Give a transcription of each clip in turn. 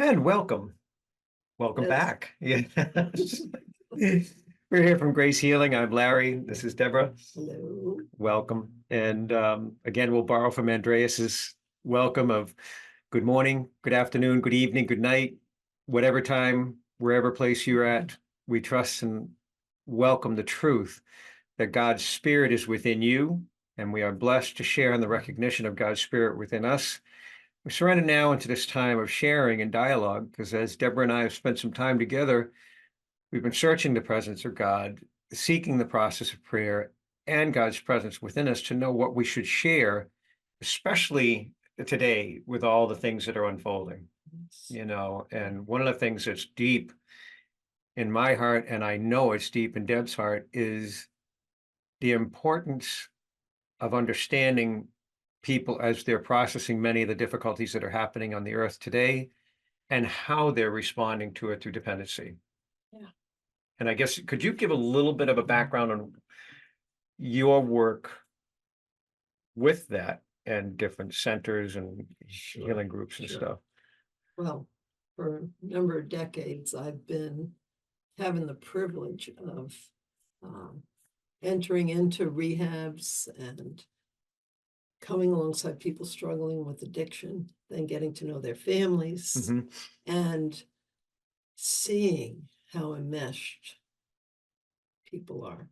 And welcome. Welcome Yes. back. Yeah. We're here from Grace Healing. I'm Larry. This is Deborah. Hello. Welcome. And again, we'll borrow from Andreas's welcome of good morning, good afternoon, good evening, good night, whatever time, wherever place you're at. We trust and welcome the truth that God's Spirit is within you, and we are blessed to share in the recognition of God's Spirit within us. We're surrounded now into this time of sharing and dialogue, because as Deborah and I have spent some time together, we've been searching the presence of God, seeking the process of prayer and God's presence within us to know what we should share, especially today with all the things that are unfolding, and one of the things that's deep in my heart, and I know it's deep in Deb's heart, is the importance of understanding people as they're processing many of the difficulties that are happening on the earth today and how they're responding to it through dependency. Yeah. And I guess, could you give a little bit of a background on your work with that and different centers and healing groups and stuff? Well, for a number of decades, I've been having the privilege of entering into rehabs and coming alongside people struggling with addiction, then getting to know their families and seeing how enmeshed people are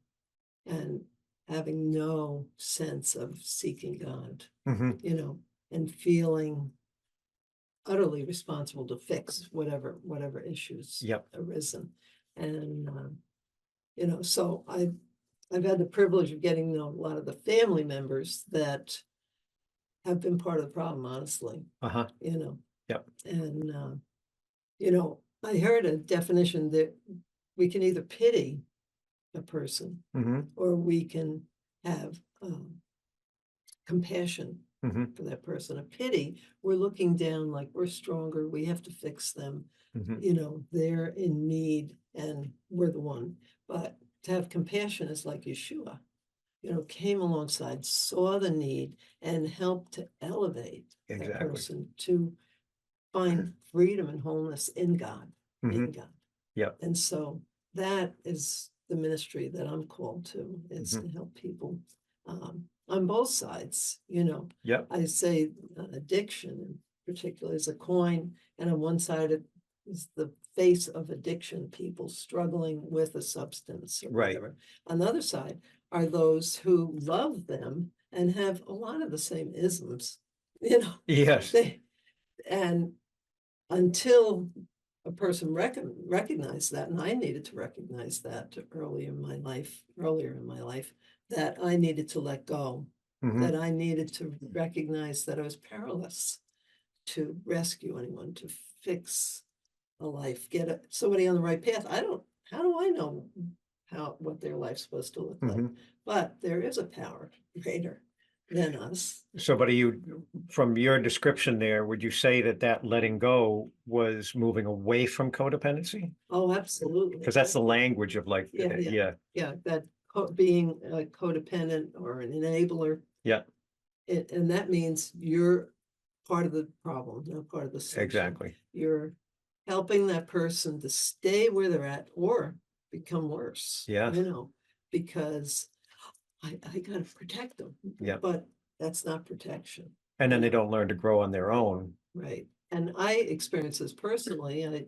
and having no sense of seeking God, and feeling utterly responsible to fix whatever issues arisen. And so I've had the privilege of getting to know a lot of the family members that have been part of the problem, honestly. And I heard a definition that we can either pity a person or we can have compassion for that person. A pity, we're looking down like we're stronger, we have to fix them, they're in need and we're the one. But to have compassion is like Yeshua, came alongside, saw the need and helped to elevate that person to find freedom and wholeness in God, in God. And so that is the ministry that I'm called to, is to help people on both sides. I say addiction in particular is a coin, and on one side it is the face of addiction, people struggling with a substance or whatever. On the other side are those who love them and have a lot of the same isms, Yes. And until a person recognized that, and I needed to recognize that earlier in my life, that I needed to let go, that I needed to recognize that I was powerless to rescue anyone, to fix a life, get somebody on the right path. How do I know what their life's supposed to look like? But there is a power greater than us. So, but from your description there, would you say that letting go was moving away from codependency? Oh, absolutely. Because that's the language of like, that being a codependent or an enabler. And that means you're part of the problem, not part of the solution. Exactly. You're helping that person to stay where they're at or become worse. Because I got to protect them. But that's not protection. And then they don't learn to grow on their own. Right. And I experience this personally a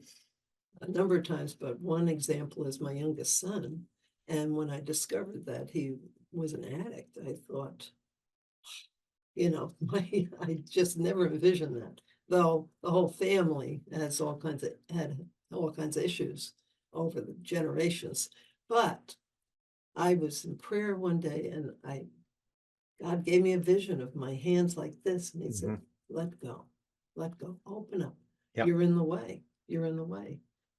number of times, but one example is my youngest son. And when I discovered that he was an addict, I thought, I just never envisioned that. Though the whole family had all kinds of issues over the generations. But I was in prayer one day and God gave me a vision of my hands like this. And he said, let go, open up. You're in the way.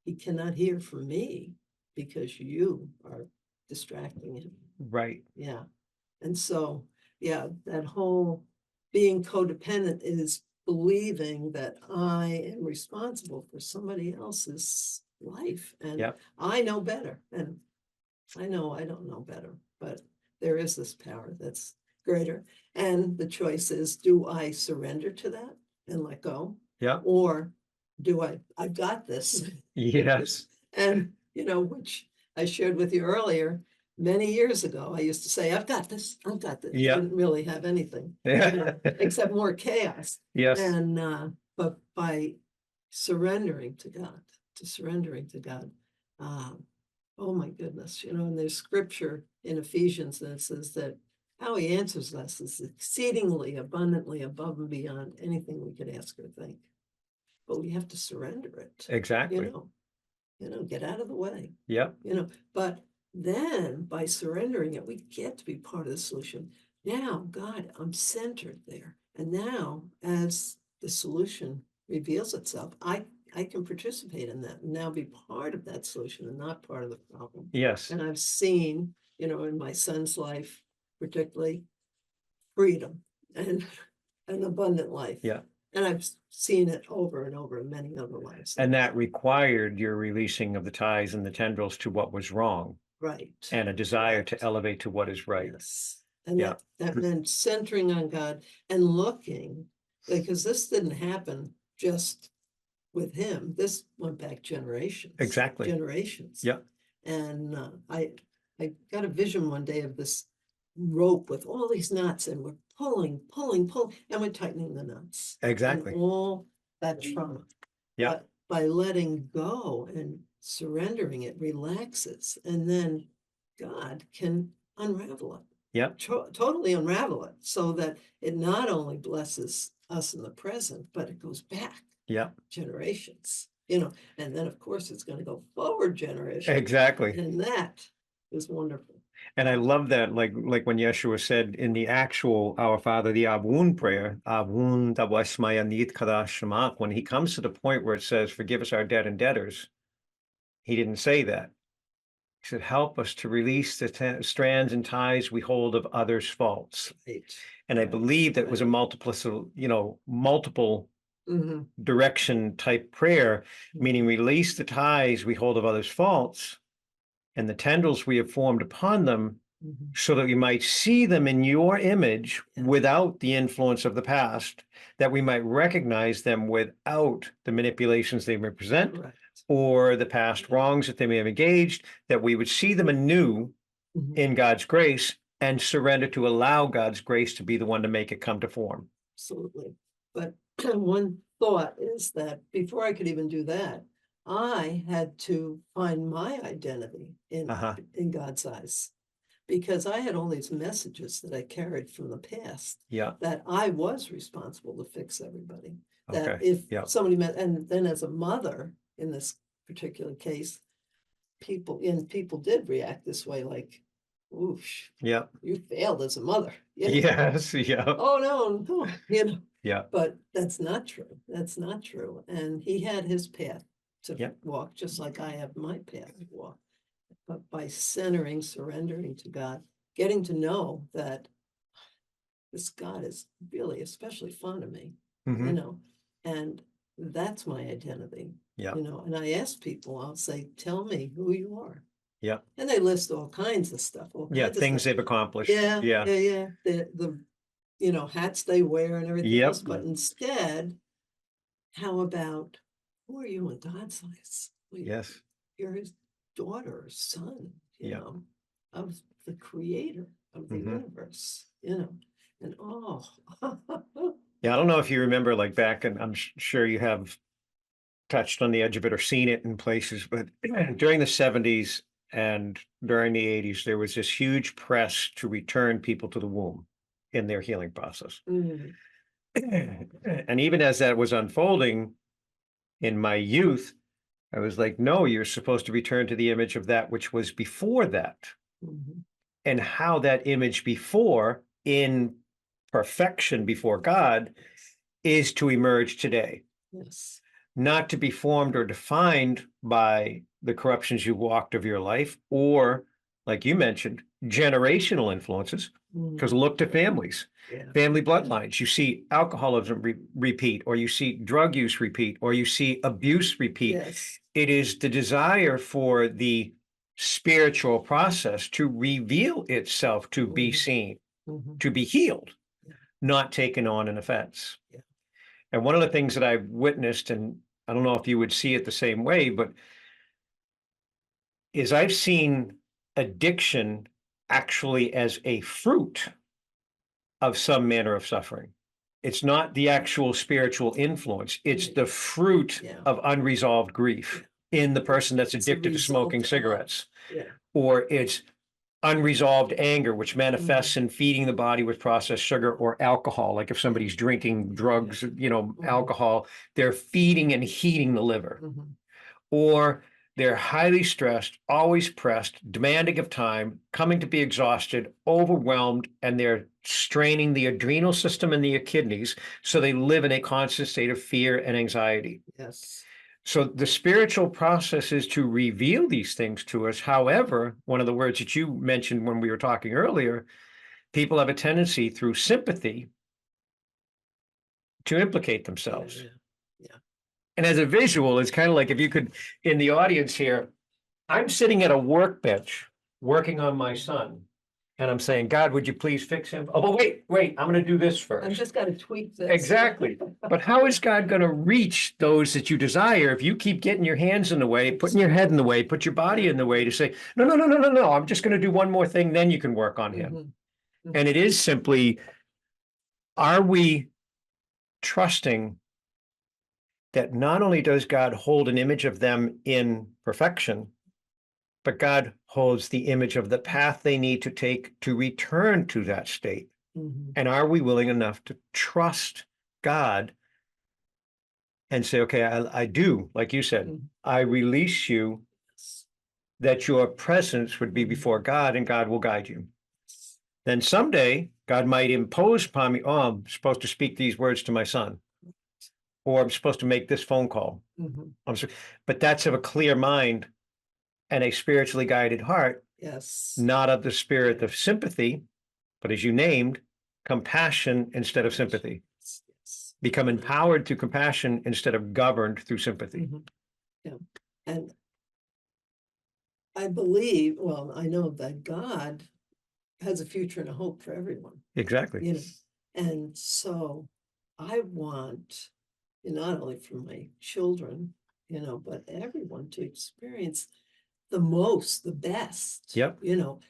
He cannot hear from me because you are distracting him. Right. Yeah. And so, that whole being codependent is believing that I am responsible for somebody else's life. And I know better. And I know I don't know better, but there is this power that's greater. And the choice is, do I surrender to that and let go? Or I've got this. Yes. And, which I shared with you earlier, many years ago, I used to say, I've got this, I've got this. Yeah. Didn't really have anything, Yeah. except more chaos. Yes. And, but by surrendering to God, oh my goodness, and there's scripture in Ephesians that says that how he answers us is exceedingly abundantly above and beyond anything we could ask or think. But we have to surrender it. Exactly. Get out of the way. Yep. But then by surrendering it, we get to be part of the solution. Now, God, I'm centered there. And now, as the solution reveals itself, I can participate in that and now be part of that solution and not part of the problem. Yes. And I've seen, in my son's life, particularly, freedom and an abundant life. Yeah. And I've seen it over and over in many other lives. And that required your releasing of the ties and the tendrils to what was wrong. Right. And a desire to elevate to what is right. Yes. And that meant centering on God and looking, because this didn't happen just with him. This went back generations. Exactly. Generations. Yeah. And I got a vision one day of this rope with all these knots, and we're pulling, and we're tightening the knots. Exactly. And all that trauma. Yeah. But by letting go and surrendering, it relaxes, and then God can unravel it. Yep. Totally unravel it, so that it not only blesses us in the present, but it goes back. Yeah. Generations, and then of course it's going to go forward generations. Exactly. And that is wonderful. And I love that, like when Yeshua said in the actual Our Father, the Avun prayer, Avun Davasmayanit Kadashamak, when he comes to the point where it says, forgive us our debt and debtors, he didn't say that. He said, help us to release the strands and ties we hold of others' faults. Right. And I believe that it was a multiple direction type prayer, meaning release the ties we hold of others' faults and the tendrils we have formed upon them, so that we might see them in your image without the influence of the past, that we might recognize them without the manipulations they represent, or the past wrongs that they may have engaged, that we would see them anew in God's grace and surrender to allow God's grace to be the one to make it come to form. Absolutely. But one thought is that before I could even do that, I had to find my identity in God's eyes, because I had all these messages that I carried from the past. Yeah. That I was responsible to fix everybody. That Okay. if somebody met, and then as a mother in this particular case, people did react this way, like, oof, yeah, you failed as a mother. Yes. Yeah. Oh no, Yeah. But that's not true. That's not true. And he had his path to walk, just like I have my path to walk. But by centering, surrendering to God, getting to know that this God is really especially fond of me, and that's my identity. Yeah. And I ask people, I'll say, tell me who you are. Yeah. And they list all kinds of stuff. Things they've accomplished. Yeah. The hats they wear and everything else. But instead, how about, who are you in God's eyes? Yes. You're his daughter or son, of the creator of the universe, and Yeah, I don't know if you remember, like back, and I'm sure you have touched on the edge of it or seen it in places, but during the 70s and during the 80s, there was this huge press to return people to the womb in their healing process. And even as that was unfolding in my youth, I was like, no, you're supposed to return to the image of that which was before that. And how that image before, in perfection before God, is to emerge today. Yes. Not to be formed or defined by the corruptions you walked of your life, or, like you mentioned, generational influences, because look to families, family bloodlines. You see alcoholism repeat, or you see drug use repeat, or you see abuse repeat. Yes. It is the desire for the spiritual process to reveal itself, to be seen, to be healed, not taken on an offense. And one of the things that I've witnessed, and I don't know if you would see it the same way, but is I've seen addiction actually as a fruit of some manner of suffering. It's not the actual spiritual influence. It's the fruit of unresolved grief in the person that's addicted to smoking cigarettes. Or it's unresolved anger, which manifests in feeding the body with processed sugar or alcohol. Like if somebody's drinking drugs, alcohol, they're feeding and heating the liver. Or they're highly stressed, always pressed, demanding of time, coming to be exhausted, overwhelmed, and they're straining the adrenal system and the kidneys. So they live in a constant state of fear and anxiety. Yes. So the spiritual process is to reveal these things to us. However, one of the words that you mentioned when we were talking earlier, people have a tendency through sympathy to implicate themselves. And as a visual, it's kind of like if you could, in the audience here, I'm sitting at a workbench working on my son. And I'm saying, God, would you please fix him? Oh, but wait, I'm going to do this first. I've just got to tweak this. Exactly. But how is God going to reach those that you desire if you keep getting your hands in the way, putting your head in the way, put your body in the way to say, no, I'm just going to do one more thing, then you can work on him. And it is simply, are we trusting that not only does God hold an image of them in perfection, but God holds the image of the path they need to take to return to that state. And are we willing enough to trust God and say, okay, I do, like you said, I release you, that your presence would be before God and God will guide you. Then someday God might impose upon me, oh, I'm supposed to speak these words to my son, or I'm supposed to make this phone call. But that's of a clear mind and a spiritually guided heart, not of the spirit of sympathy, but as you named, compassion instead of sympathy. Become empowered through compassion instead of governed through sympathy. And I believe, well, I know that God has a future and a hope for everyone. Exactly. And so I want, not only for my children, but everyone to experience the best.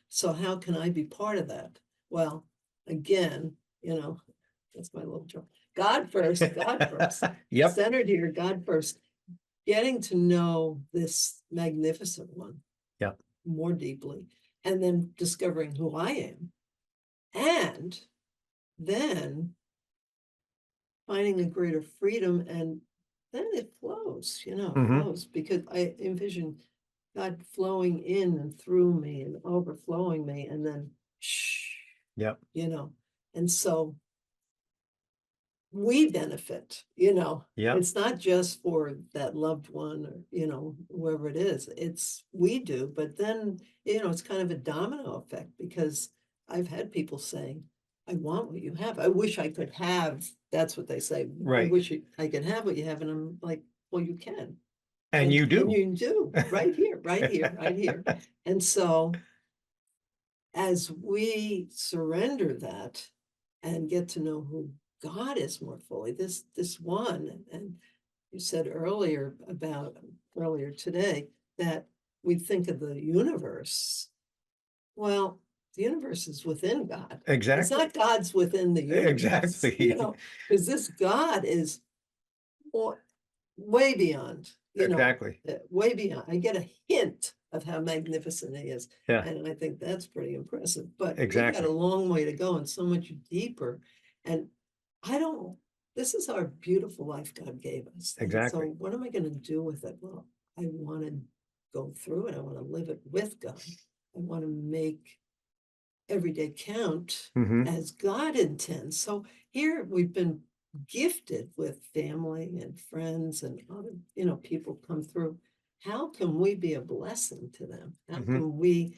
So how can I be part of that? Well, again, that's my little joke. God first, God first. Centered here, God first. Getting to know this magnificent one more deeply, and then discovering who I am. And then finding a greater freedom, and then it flows, flows, because I envision God flowing in and through me and overflowing me, and then and so we benefit, it's not just for that loved one or, whoever it is, it's we do, but then, it's kind of a domino effect, because I've had people saying, I want what you have. I wish I could have, that's what they say. I wish I could have what you have. And I'm like, well, you can. And you do. And you do, right here, right here, right here. And so as we surrender that and get to know who God is more fully, this one, and you said earlier today that we think of the universe. Well, the universe is within God. Exactly. It's not God's within the universe. Exactly. Because this God is way beyond, exactly. Way beyond. I get a hint of how magnificent he is. And I think that's pretty impressive. But we've got a long way to go and so much deeper. And this is our beautiful life God gave us. Exactly. So what am I going to do with it? Well, I want to go through it. I want to live it with God. I want to make every day count as God intends. So here we've been gifted with family and friends and other, people come through. How can we be a blessing to them? How can we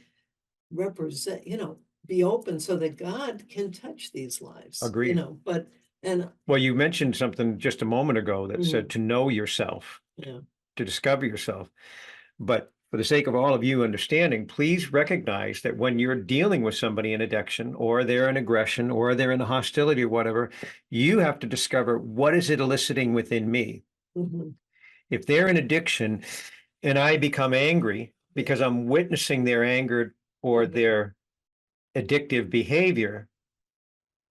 represent, be open so that God can touch these lives? Agreed. Well, you mentioned something just a moment ago that said to know yourself, to discover yourself. But for the sake of all of you understanding, please recognize that when you're dealing with somebody in addiction, or they're in aggression, or they're in a hostility or whatever, you have to discover, what is it eliciting within me? If they're in addiction and I become angry because I'm witnessing their anger or their addictive behavior,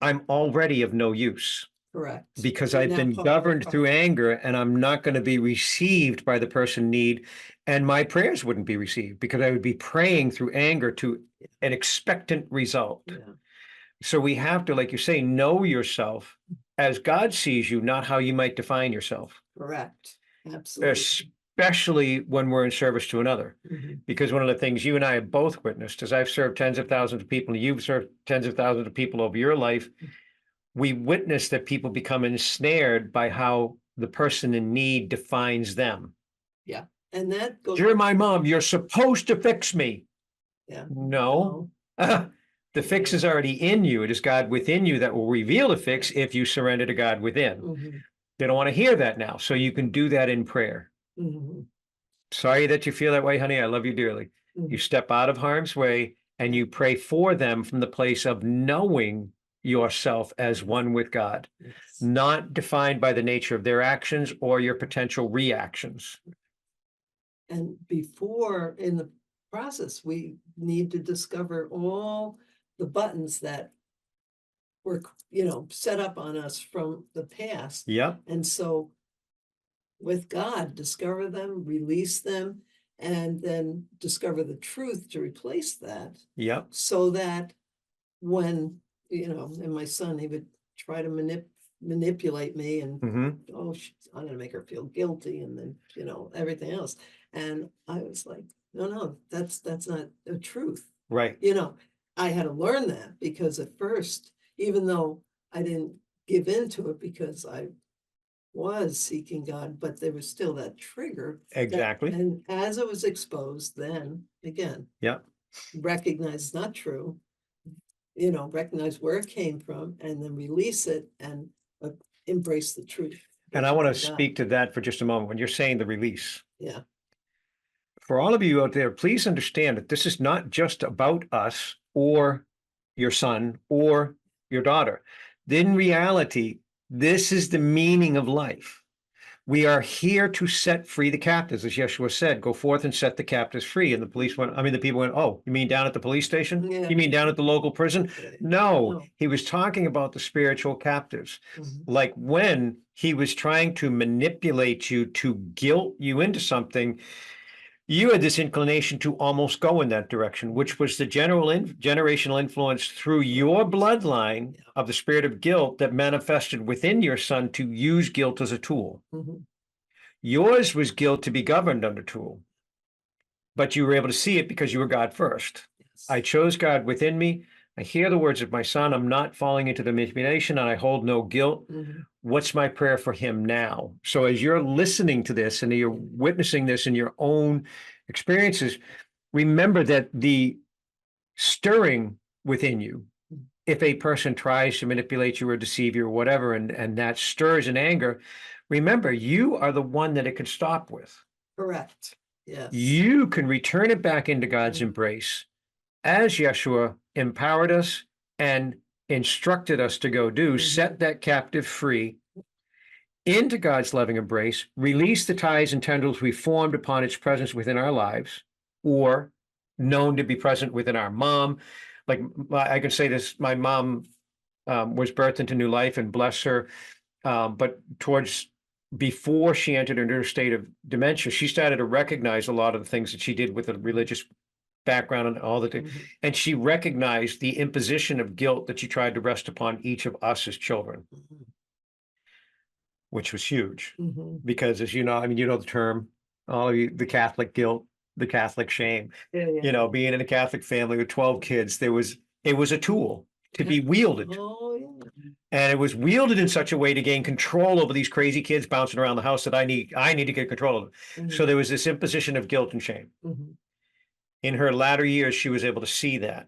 I'm already of no use. Correct. Because You're I've now been part of the governed through problem. anger and I'm not going to be received by the person in need, and my prayers wouldn't be received because I would be praying through anger to an expectant result. Yeah. So we have to, like you say, know yourself as God sees you, not how you might define yourself, Correct. Absolutely. especially when we're in service to another. Mhm. Because one of the things you and I have both witnessed, as I've served tens of thousands of people, and you've served tens of thousands of people over your life, we witness that people become ensnared by how the person in need defines them. Yeah. And that goes. You're my mom. You're supposed to fix me. Yeah. No. The fix is already in you. It is God within you that will reveal the fix if you surrender to God within. Mhm. They don't want to hear that now. So you can do that in prayer. Mhm. Sorry that you feel that way, honey. I love you dearly. You Mhm. step out of harm's way and you pray for them from the place of knowing yourself as one with God, Yes. not defined by the nature of their actions or your potential reactions. And before in the process, we need to discover all the buttons that were, set up on us from the past. Yep, And so with God, discover them, release them, and then discover the truth to replace that, yep. so that when, and my son, he would try to manipulate me and, hmm oh, I'm gonna make her feel guilty, and then, everything else. And I was like, no, that's not the truth. Right. I had to learn that, because at first, even though I didn't give into it because I was seeking God, but there was still that trigger. Exactly. And as it was exposed, then again, Yep. recognize it's not true, recognize where it came from, and then release it and uh, embrace the truth. And I want to speak to that for just a moment. When you're saying the release, Yeah. for all of you out there, please understand that this is not just about us or your son or your daughter. In reality, this is the meaning of life. We are here to set free the captives, as Yeshua said, go forth and set the captives free. And the people went, oh, you mean down at the police station? Yeah. You mean down at the local prison? No, No. he was talking about the spiritual captives. Mhm. Like when he was trying to manipulate you to guilt you into something, you had this inclination to almost go in that direction, which was the generational influence through your bloodline of the spirit of guilt that manifested within your son to use guilt as a tool. Mhm. Yours was guilt to be governed under tool, but you were able to see it because you were God first. Yes. I chose God within me. I hear the words of my son. I'm not falling into the manipulation and I hold no guilt. Mhm. What's my prayer for him now? So as you're listening to this and you're witnessing this in your own experiences, remember that the stirring within you, if a person tries to manipulate you or deceive you or whatever, and that stirs in anger, remember, you are the one that it can stop with. Correct. Yes. You can return it back into God's embrace as Yeshua empowered us and instructed us to go do, set that captive free into God's loving embrace, release the ties and tendrils we formed upon its presence within our lives, or known to be present within our mom. Like I can say this, my mom was birthed into new life, and bless her. But before she entered into her state of dementia, she started to recognize a lot of the things that she did with a religious background and all that. And she recognized the imposition of guilt that she tried to rest upon each of us as children, which was huge. Because as you know, you know the term, all of you, the Catholic guilt, the Catholic shame. Being in a Catholic family with 12 kids, it was a tool to be wielded. Oh, yeah. And it was wielded in such a way to gain control over these crazy kids bouncing around the house that I need to get control of them. So there was this imposition of guilt and shame. In her latter years, she was able to see that.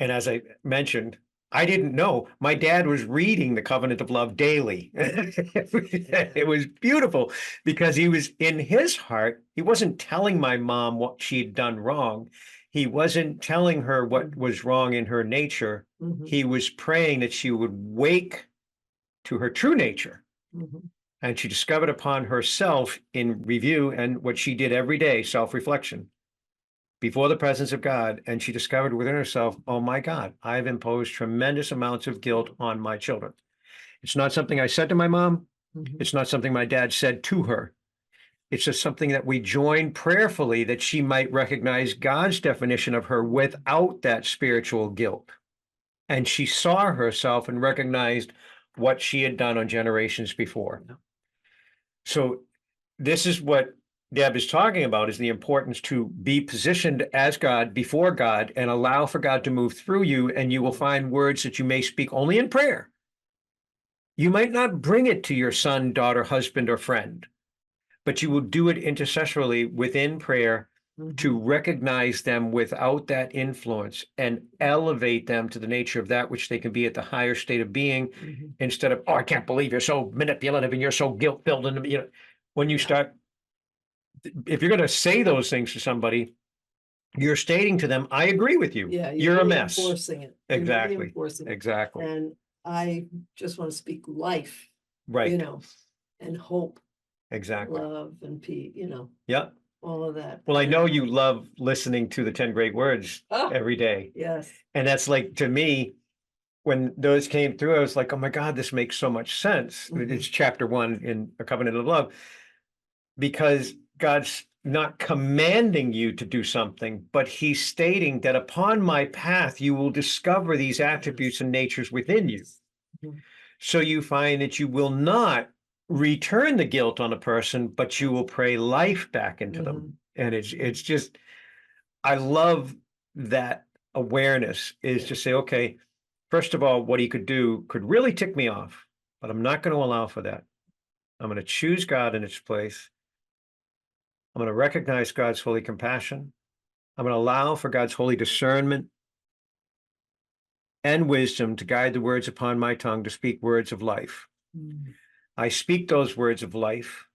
And as I mentioned, I didn't know. My dad was reading the Covenant of Love daily. It was beautiful because he was in his heart. He wasn't telling my mom what she'd done wrong. He wasn't telling her what was wrong in her nature. He was praying that she would wake to her true nature And she discovered upon herself in review and what she did every day, self-reflection, before the presence of God. And she discovered within herself, oh my God, I've imposed tremendous amounts of guilt on my children. It's not something I said to my mom. It's not something my dad said to her. It's just something that we joined prayerfully that she might recognize God's definition of her without that spiritual guilt. And she saw herself and recognized what she had done on generations before. So this is what Deb is talking about, is the importance to be positioned as God before God and allow for God to move through you. And you will find words that you may speak only in prayer. You might not bring it to your son, daughter, husband, or friend, but you will do it intercessorily within prayer to recognize them without that influence and elevate them to the nature of that which they can be at the higher state of being, instead of, oh, I can't believe you're so manipulative and you're so guilt-filled. And you know, when you start, if you're going to say those things to somebody, you're stating to them, I agree with you. Yeah, You're a mess. Reinforcing it. Exactly. Reinforcing it. Exactly. And I just want to speak life, Right. you know, and hope, Exactly. love and peace, you know, Yeah. all of that. Well, I know you love listening to the 10 great words every day. Yes. And that's like, to me, when those came through, I was like, oh my God, this makes so much sense. It's chapter 1 in A Covenant of Love, because God's not commanding you to do something, but he's stating that upon my path, you will discover these attributes and natures within you. So you find that you will not return the guilt on a person, but you will pray life back into them. And it's just, I love that awareness, is to say, okay, first of all, what he could do could really tick me off, but I'm not going to allow for that. I'm going to choose God in its place. I'm going to recognize God's holy compassion. I'm going to allow for God's holy discernment and wisdom to guide the words upon my tongue to speak words of life. I speak those words of life.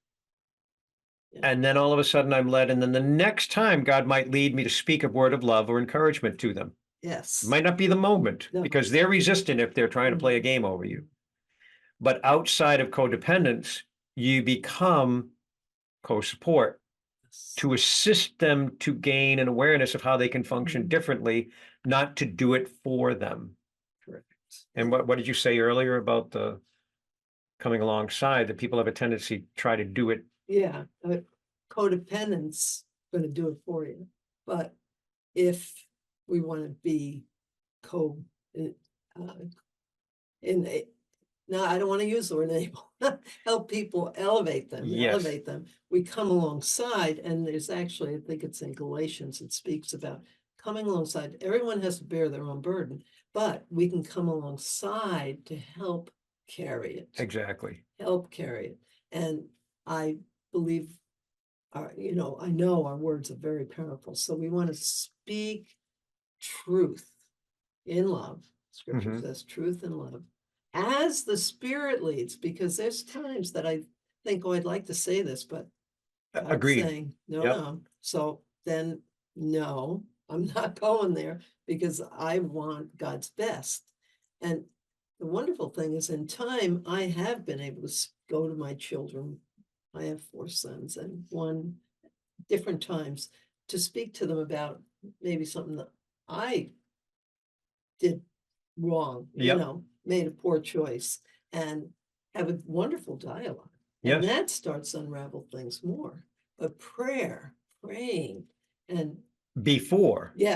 And then all of a sudden I'm led. And then the next time God might lead me to speak a word of love or encouragement to them. Yes. It might not be the moment, because they're resistant if they're trying to play a game over you. But outside of codependence, you become co-support to assist them to gain an awareness of how they can function differently, not to do it for them. Correct. And what did you say earlier about the coming alongside, that people have a tendency to try to do it? Yeah, codependence going to do it for you. But if we want to be no, I don't want to use the word enable. Help people elevate them, elevate them. We come alongside, and there's actually, I think it's in Galatians, it speaks about coming alongside. Everyone has to bear their own burden, but we can come alongside to help carry it. Exactly. Help carry it. And I believe, you know, I know our words are very powerful. So we want to speak truth in love. Scripture says truth and love as the Spirit leads, because there's times that I think, oh, I'd like to say this, but I'm saying no, no. So then, no, I'm not going there, because I want God's best. And the wonderful thing is, in time, I have been able to go to my children. I have 4 sons, and one different times to speak to them about maybe something that I did wrong, you know, made a poor choice, and have a wonderful dialogue. And that starts to unravel things more. But praying, and before the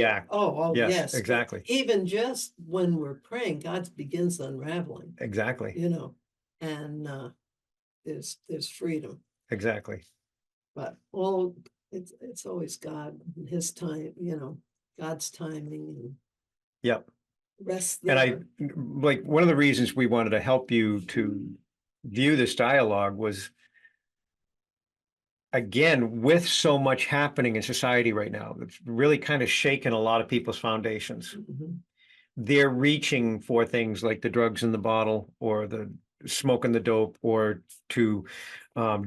act. Yes, exactly. Even just when we're praying, God begins unraveling. Exactly. You know, and there's freedom. Exactly. But it's always God, his time, you know, God's timing, and rest there. And like, one of the reasons we wanted to help you to view this dialogue was, again, with so much happening in society right now, it's really kind of shaken a lot of people's foundations. They're reaching for things like the drugs in the bottle, or the smoking the dope, or to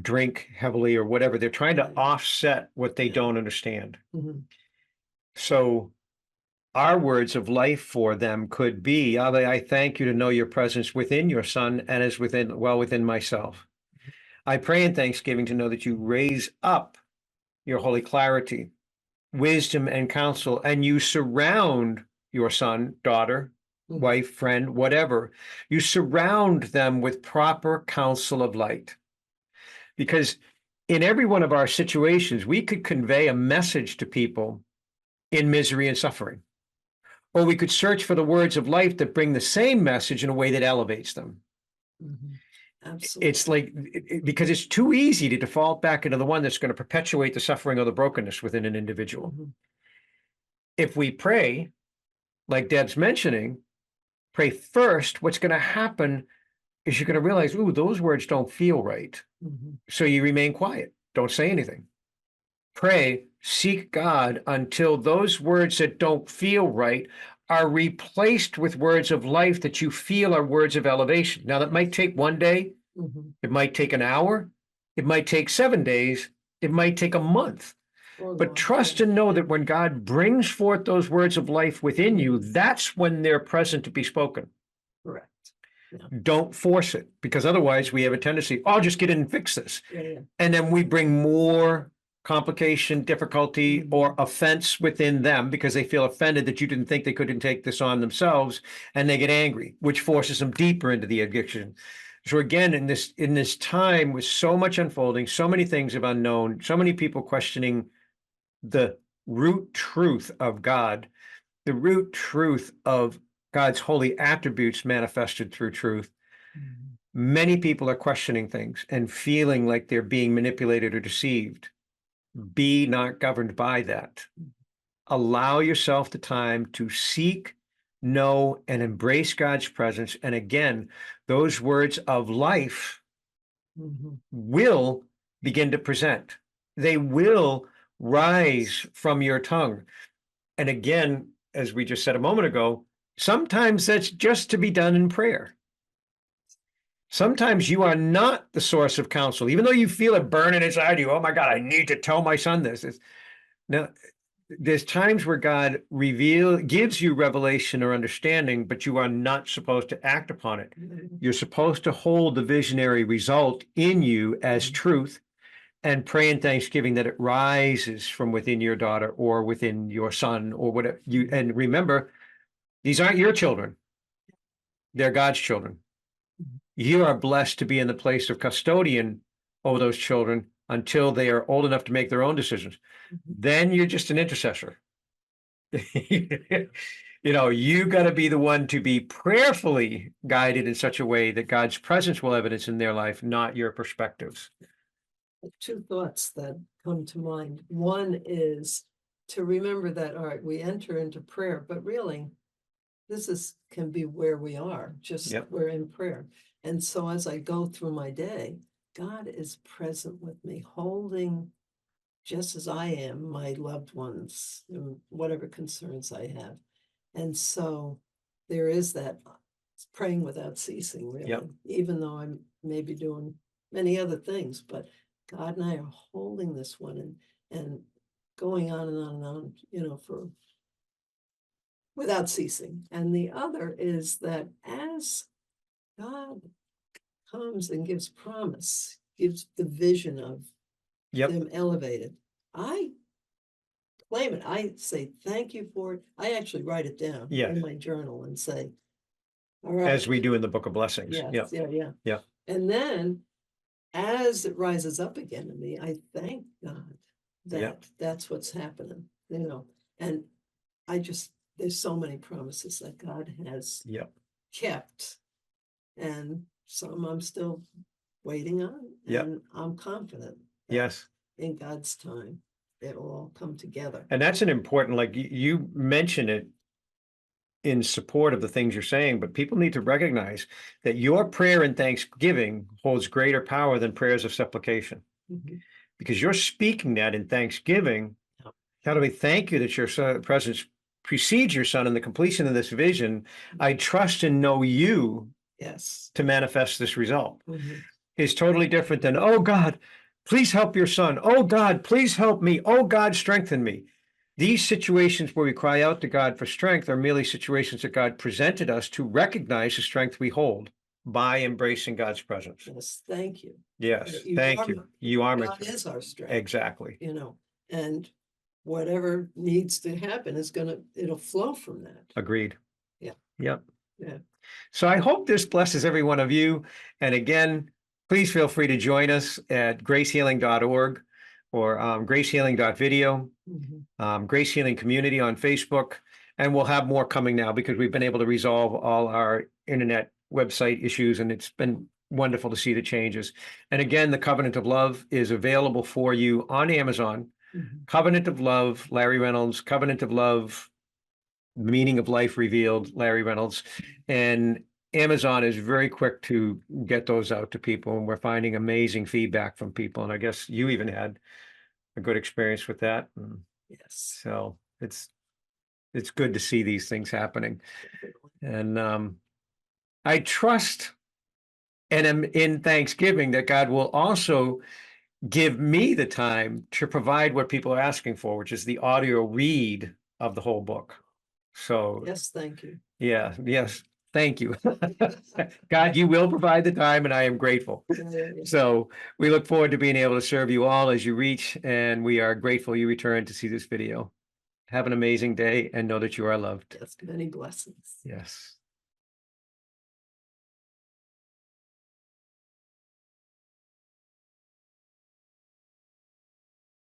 drink heavily, or whatever. They're trying to offset what they don't understand. So our words of life for them could be, I thank you to know your presence within your son, and as within myself. I pray in thanksgiving to know that you raise up your holy clarity, wisdom, and counsel, and you surround your son, daughter, wife, friend, whatever. You surround them with proper counsel of light. Because in every one of our situations, we could convey a message to people in misery and suffering. Or we could search for the words of life that bring the same message in a way that elevates them. Absolutely. It's like, because it's too easy to default back into the one that's going to perpetuate the suffering or the brokenness within an individual. If we pray, like Deb's mentioning, pray first, what's going to happen is you're going to realize, ooh, those words don't feel right. So you remain quiet. Don't say anything. Pray, seek God until those words that don't feel right are replaced with words of life that you feel are words of elevation. Now, that might take one day. It might take an hour. It might take 7 days. It might take a month. But trust and know that when God brings forth those words of life within you, that's when they're present to be spoken. Correct. Yeah. Don't force it, because otherwise we have a tendency, I'll just get in and fix this. And then we bring more complication, difficulty, or offense within them because they feel offended that you didn't think they couldn't take this on themselves, and they get angry, which forces them deeper into the addiction. So again, in this time with so much unfolding, so many things of unknown, so many people questioning the root truth of God, the root truth of God's holy attributes manifested through truth. Many people are questioning things and feeling like they're being manipulated or deceived. Be not governed by that. Allow yourself the time to seek, know, and embrace God's presence. And again, those words of life will begin to present. They will rise from your tongue. And again, as we just said a moment ago, sometimes that's just to be done in prayer. Sometimes you are not the source of counsel, even though you feel it burning inside you. Oh my God, I need to tell my son this. Now, there's times where God gives you revelation or understanding, but you are not supposed to act upon it. You're supposed to hold the visionary result in you as truth and pray in thanksgiving that it rises from within your daughter or within your son or whatever you. And remember, these aren't your children. They're God's children. You are blessed to be in the place of custodian over those children until they are old enough to make their own decisions. Then you're just an intercessor. You got to be the one to be prayerfully guided in such a way that God's presence will evidence in their life, not your perspectives. Two thoughts that come to mind. One is to remember that, all right, we enter into prayer, but really this can be where we are, just we're in prayer. And so as I go through my day, God is present with me, holding, just as I am, my loved ones, and whatever concerns I have. And so there is that praying without ceasing, really, even though I'm maybe doing many other things, but God and I are holding this one and going on and on and on, for without ceasing. And the other is that as God comes and gives promise, gives the vision of them elevated, I claim it. I say thank you for it. I actually write it down in my journal and say, all right. As we do in the Book of Blessings. Yeah. And then as it rises up again in me, I thank God that that's what's happening, and there's so many promises that God has kept, and some I'm still waiting on, and I'm confident in God's time it will all come together. And that's an important, like you mention it in support of the things you're saying, but people need to recognize that your prayer in thanksgiving holds greater power than prayers of supplication, because you're speaking that in thanksgiving. How do we thank you that your presence precedes your son in the completion of this vision? I trust and know you to manifest this result. Is totally different than, oh God, please help your son. Oh God, please help me. Oh God, strengthen me. These situations where we cry out to God for strength are merely situations that God presented us to recognize the strength we hold. by embracing God's presence. Yes, thank you. Yes, You thank are you. my- You are my God strength. is our strength, Exactly. you know, and whatever needs to happen is it'll flow from that. Agreed. Yeah. Yep. Yeah. So I hope this blesses every one of you. And again, please feel free to join us at gracehealing.org or gracehealing.video, Grace Healing Community on Facebook. And we'll have more coming now because we've been able to resolve all our internet website issues, and it's been wonderful to see the changes. And again, the Covenant of Love is available for you on Amazon. Covenant of Love, Larry Reynolds, Covenant of Love, Meaning of Life Revealed, Larry Reynolds. And Amazon is very quick to get those out to people, and we're finding amazing feedback from people. And I guess you even had a good experience with that. Yes. So it's good to see these things happening. And I trust and am in thanksgiving that God will also give me the time to provide what people are asking for, which is the audio read of the whole book. So Yes, thank you. yeah, yes, thank you. God, you will provide the time, and I am grateful. Yeah. So we look forward to being able to serve you all as you reach, and we are grateful you return to see this video. Have an amazing day and know that you are loved. Yes, many blessings. Yes.